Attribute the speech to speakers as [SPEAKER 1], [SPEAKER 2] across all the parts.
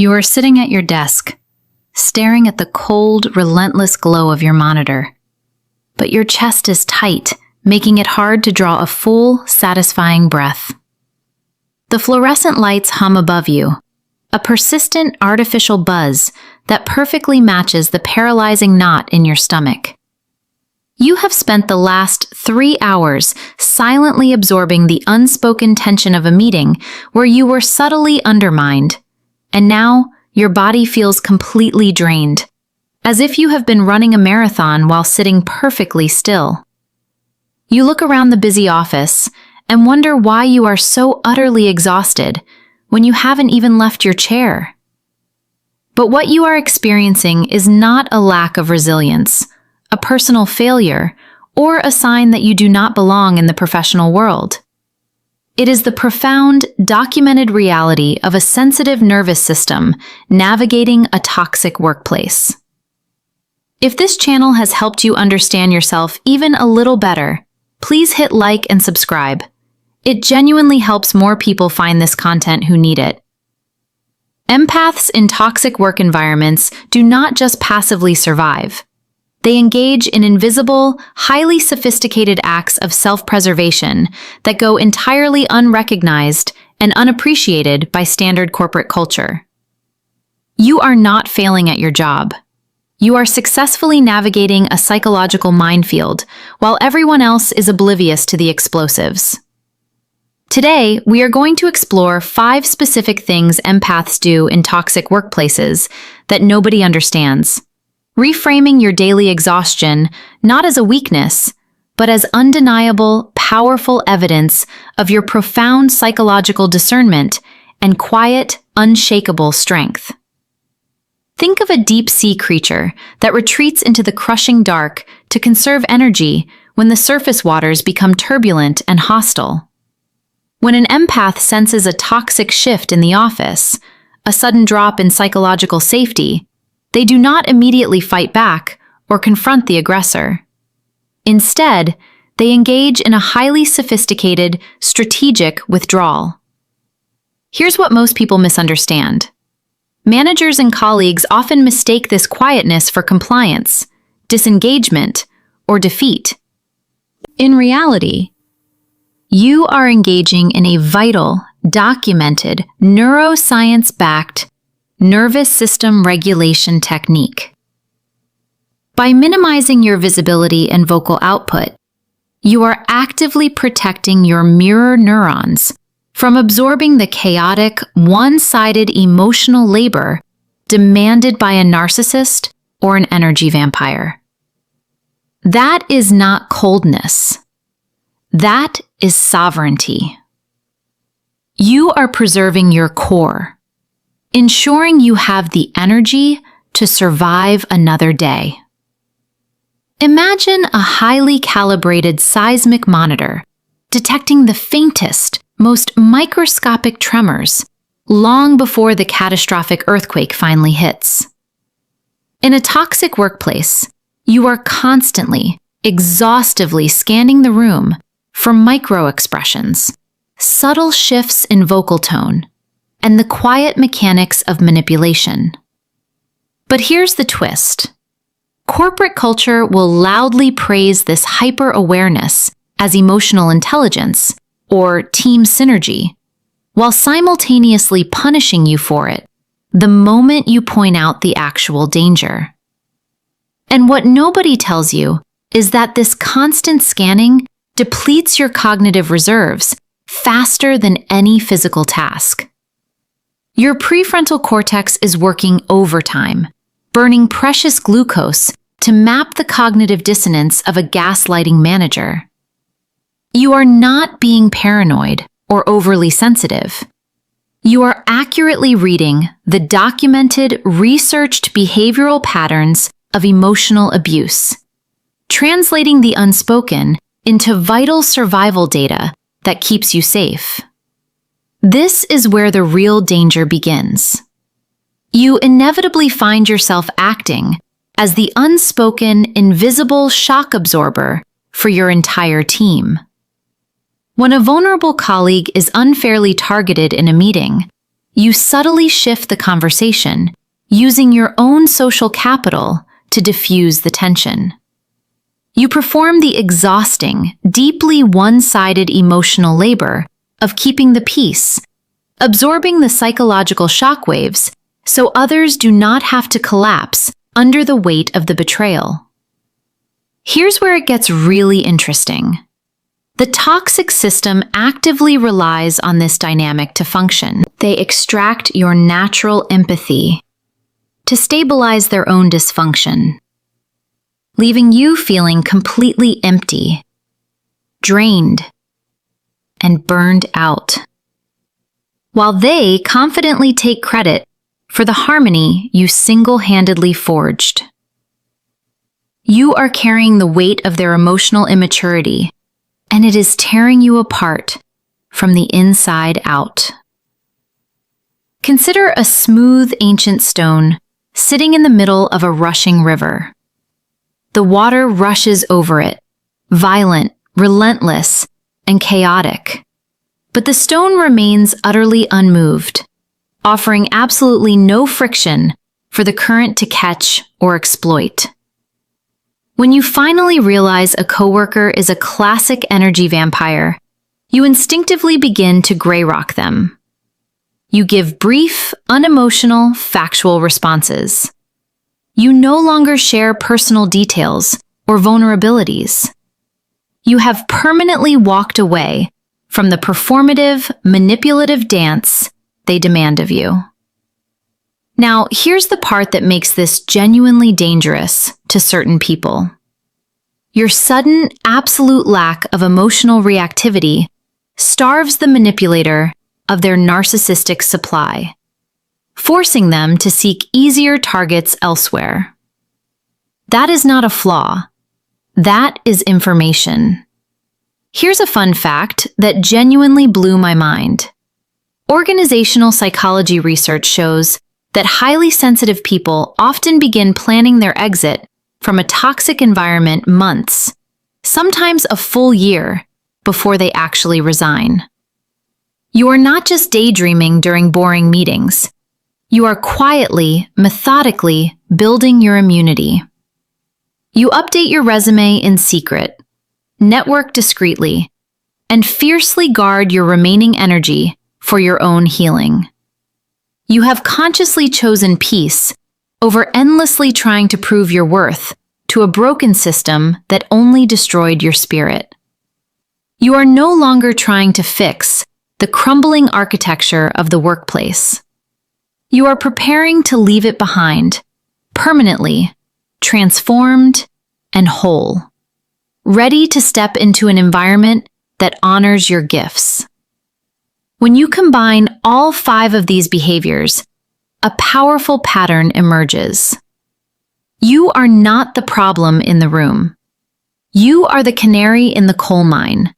[SPEAKER 1] You are sitting at your desk, staring at the cold, relentless glow of your monitor. But your chest is tight, making it hard to draw a full, satisfying breath. The fluorescent lights hum above you, a persistent artificial buzz that perfectly matches the paralyzing knot in your stomach. You have spent the last 3 hours silently absorbing the unspoken tension of a meeting where you were subtly undermined, and now your body feels completely drained, as if you have been running a marathon while sitting perfectly still. You look around the busy office and wonder why you are so utterly exhausted when you haven't even left your chair. But what you are experiencing is not a lack of resilience, a personal failure, or a sign that you do not belong in the professional world. It is the profound, documented reality of a sensitive nervous system navigating a toxic workplace. If this channel has helped you understand yourself even a little better, please hit like and subscribe. It genuinely helps more people find this content who need it. Empaths in toxic work environments do not just passively survive. They engage in invisible, highly sophisticated acts of self-preservation that go entirely unrecognized and unappreciated by standard corporate culture. You are not failing at your job. You are successfully navigating a psychological minefield, while everyone else is oblivious to the explosives. Today, we are going to explore 5 specific things empaths do in toxic workplaces that nobody understands, reframing your daily exhaustion not as a weakness, but as undeniable, powerful evidence of your profound psychological discernment and quiet, unshakable strength. Think of a deep-sea creature that retreats into the crushing dark to conserve energy when the surface waters become turbulent and hostile. When an empath senses a toxic shift in the office, a sudden drop in psychological safety, they do not immediately fight back or confront the aggressor. Instead, they engage in a highly sophisticated, strategic withdrawal. Here's what most people misunderstand. Managers and colleagues often mistake this quietness for compliance, disengagement, or defeat. In reality, you are engaging in a vital, documented, neuroscience-backed nervous system regulation technique. By minimizing your visibility and vocal output, you are actively protecting your mirror neurons from absorbing the chaotic, one-sided emotional labor demanded by a narcissist or an energy vampire. That is not coldness. That is sovereignty. You are preserving your core, ensuring you have the energy to survive another day. Imagine a highly calibrated seismic monitor detecting the faintest, most microscopic tremors long before the catastrophic earthquake finally hits. In a toxic workplace, you are constantly, exhaustively scanning the room for micro-expressions, subtle shifts in vocal tone, and the quiet mechanics of manipulation. But here's the twist. Corporate culture will loudly praise this hyper-awareness as emotional intelligence or team synergy, while simultaneously punishing you for it the moment you point out the actual danger. And what nobody tells you is that this constant scanning depletes your cognitive reserves faster than any physical task. Your prefrontal cortex is working overtime, burning precious glucose to map the cognitive dissonance of a gaslighting manager. You are not being paranoid or overly sensitive. You are accurately reading the documented, researched behavioral patterns of emotional abuse, translating the unspoken into vital survival data that keeps you safe. This is where the real danger begins. You inevitably find yourself acting as the unspoken, invisible shock absorber for your entire team. When a vulnerable colleague is unfairly targeted in a meeting, you subtly shift the conversation, using your own social capital to diffuse the tension. You perform the exhausting, deeply one-sided emotional labor of keeping the peace, absorbing the psychological shockwaves so others do not have to collapse under the weight of the betrayal. Here's where it gets really interesting. The toxic system actively relies on this dynamic to function. They extract your natural empathy to stabilize their own dysfunction, leaving you feeling completely empty, drained, and burned out, while they confidently take credit for the harmony you single-handedly forged. You are carrying the weight of their emotional immaturity, and it is tearing you apart from the inside out. Consider a smooth ancient stone sitting in the middle of a rushing river. The water rushes over it, violent, relentless, and chaotic. But the stone remains utterly unmoved, offering absolutely no friction for the current to catch or exploit. When you finally realize a coworker is a classic energy vampire, you instinctively begin to gray rock them. You give brief, unemotional, factual responses. You no longer share personal details or vulnerabilities. You have permanently walked away from the performative, manipulative dance they demand of you. Now, here's the part that makes this genuinely dangerous to certain people. Your sudden, absolute lack of emotional reactivity starves the manipulator of their narcissistic supply, forcing them to seek easier targets elsewhere. That is not a flaw. That is information. Here's a fun fact that genuinely blew my mind. Organizational psychology research shows that highly sensitive people often begin planning their exit from a toxic environment months, sometimes a full year, before they actually resign. You are not just daydreaming during boring meetings. You are quietly, methodically building your immunity. You update your resume in secret, network discreetly, and fiercely guard your remaining energy for your own healing. You have consciously chosen peace over endlessly trying to prove your worth to a broken system that only destroyed your spirit. You are no longer trying to fix the crumbling architecture of the workplace. You are preparing to leave it behind, permanently, transformed, and whole, ready to step into an environment that honors your gifts. When you combine all 5 of these behaviors, a powerful pattern emerges. You are not the problem in the room. You are the canary in the coal mine,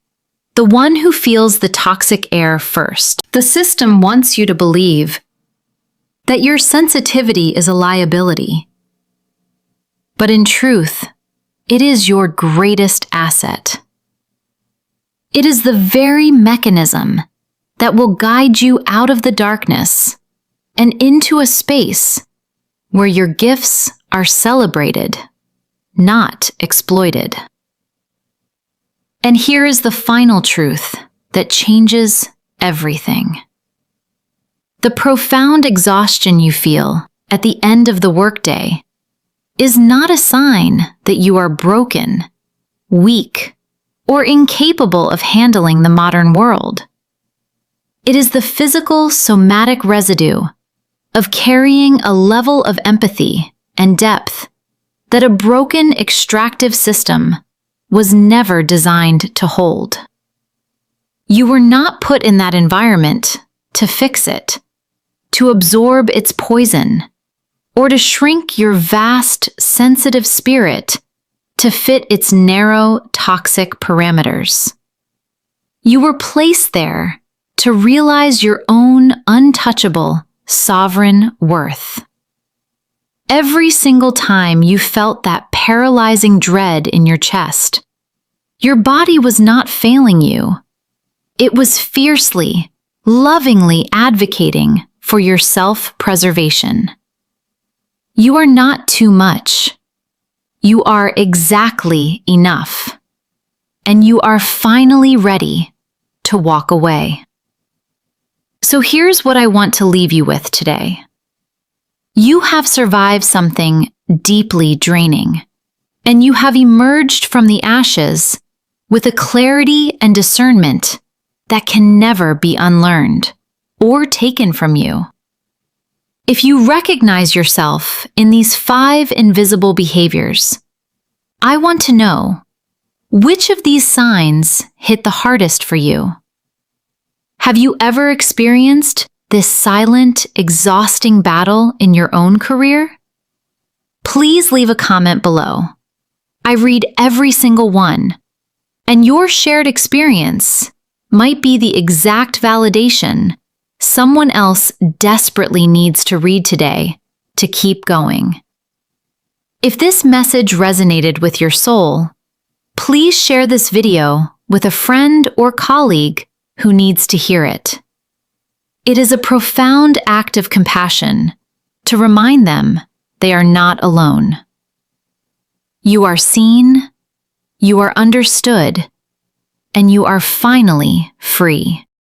[SPEAKER 1] the one who feels the toxic air first. The system wants you to believe that your sensitivity is a liability. But in truth, it is your greatest asset. It is the very mechanism that will guide you out of the darkness and into a space where your gifts are celebrated, not exploited. And here is the final truth that changes everything. The profound exhaustion you feel at the end of the workday is not a sign that you are broken, weak, or incapable of handling the modern world. It is the physical, somatic residue of carrying a level of empathy and depth that a broken extractive system was never designed to hold. You were not put in that environment to fix it, to absorb its poison, or to shrink your vast, sensitive spirit to fit its narrow, toxic parameters. You were placed there to realize your own untouchable, sovereign worth. Every single time you felt that paralyzing dread in your chest, your body was not failing you. It was fiercely, lovingly advocating for your self-preservation. You are not too much. You are exactly enough. And you are finally ready to walk away. So here's what I want to leave you with today. You have survived something deeply draining, and you have emerged from the ashes with a clarity and discernment that can never be unlearned or taken from you. If you recognize yourself in these 5 invisible behaviors, I want to know, which of these signs hit the hardest for you? Have you ever experienced this silent, exhausting battle in your own career? Please leave a comment below. I read every single one, and your shared experience might be the exact validation someone else desperately needs to read today to keep going. If this message resonated with your soul, please share this video with a friend or colleague who needs to hear it. It is a profound act of compassion to remind them they are not alone. You are seen, you are understood, and you are finally free.